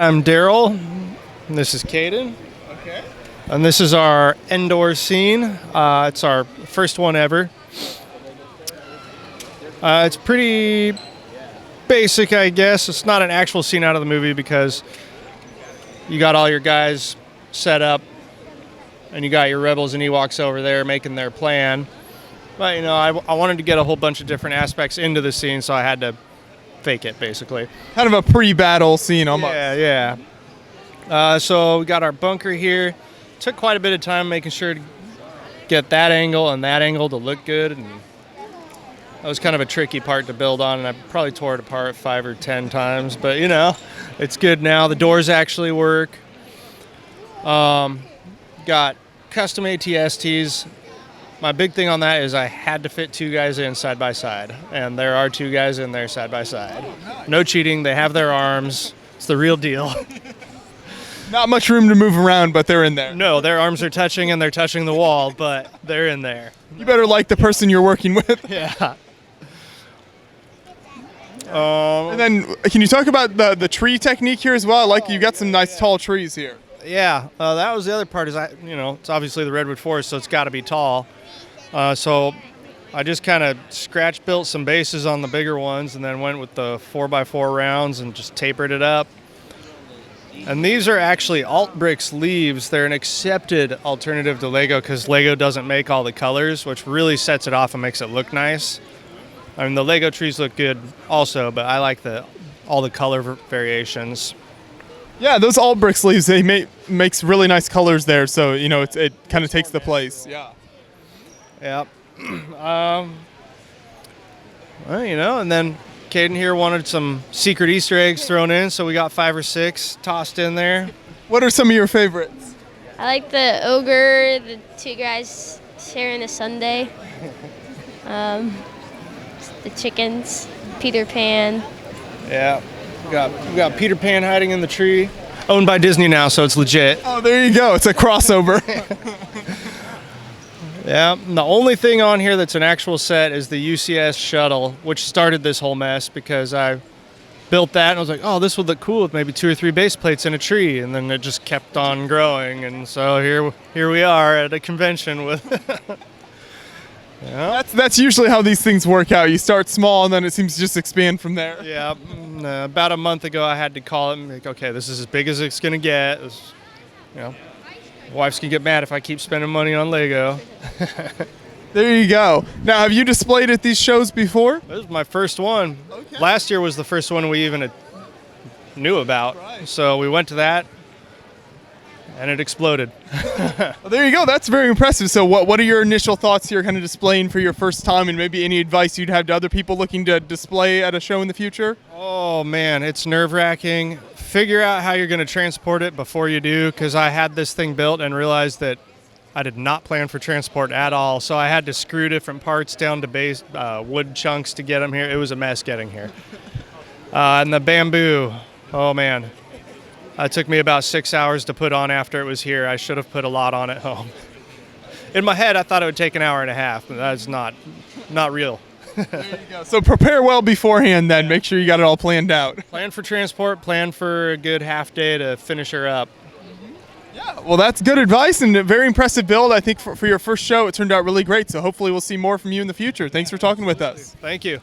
I'm Daryl, and this is Caden. Okay. And this is our Endor scene. It's our first one ever. It's pretty basic, I guess. It's not an actual scene out of the movie because you got all your guys set up and you got your rebels and Ewoks over there making their plan. But, I wanted to get a whole bunch of different aspects into the scene, so I had to fake it, basically. Kind of a pre-battle scene almost. Yeah. So we got our bunker here. Took quite a bit of time making sure to get that angle and that angle to look good, and that was kind of a tricky part to build on, and I probably tore it apart 5 or 10 times, but it's good now. The doors actually work. Got custom ATSTs. My big thing on that is I had to fit 2 guys in side by side, and there are 2 guys in there side by side. No cheating. They have their arms. It's the real deal. Not much room to move around, but they're in there. No, their arms are touching and they're touching the wall, but they're in there. You better like the person you're working with. Yeah. And then, can you talk about the tree technique here as well? You got some nice tall trees here. Yeah, that was the other part. Is it's obviously the redwood forest, so it's got to be tall. So I just kind of scratch built some bases on the bigger ones, and then went with the 4x4 rounds and just tapered it up. And these are actually Alt-Bricks leaves. They're an accepted alternative to Lego because Lego doesn't make all the colors, which really sets it off and makes it look nice. I mean, the Lego trees look good also, but I like all the color variations. Yeah, those Alt-Bricks leaves, they makes really nice colors there, so, it kind of takes the place. Yeah. Yep. And then Caden here wanted some secret Easter eggs thrown in, so we got 5 or 6 tossed in there. What are some of your favorites? I like the ogre, the 2 guys sharing a sundae, the chickens, Peter Pan. Yeah, we got Peter Pan hiding in the tree. Owned by Disney now, so it's legit. Oh, there you go. It's a crossover. Yeah, and the only thing on here that's an actual set is the Ucs Shuttle, which started this whole mess because I built that and I was like, oh, this would look cool with maybe 2 or 3 base plates in a tree, and then it just kept on growing, and so here we are at a convention with. Yeah. That's usually how these things work out. You start small and then it seems to just expand from there. Yeah, about a month ago I had to call it and be like, okay, this is as big as it's gonna get. Wife's gonna get mad if I keep spending money on Lego. There you go. Now, have you displayed at these shows before? This is my first one. Okay. Last year was the first one we even knew about. Right. So we went to that, and it exploded. Well, there you go. That's very impressive. So what are your initial thoughts here kind of displaying for your first time, and maybe any advice you'd have to other people looking to display at a show in the future? Oh, man, it's nerve-wracking. Figure out how you're going to transport it before you do, because I had this thing built and realized that I did not plan for transport at all. So I had to screw different parts down to base wood chunks to get them here. It was a mess getting here. And the bamboo, oh, man. It took me about 6 hours to put on after it was here. I should have put a lot on at home. In my head, I thought it would take an hour and a half, but that's not real. There you go. So prepare well beforehand then. Make sure you got it all planned out. Plan for transport, plan for a good half day to finish her up. Yeah, well, that's good advice and a very impressive build. I think for your first show, it turned out really great. So hopefully we'll see more from you in the future. Thanks for talking with us. Thank you.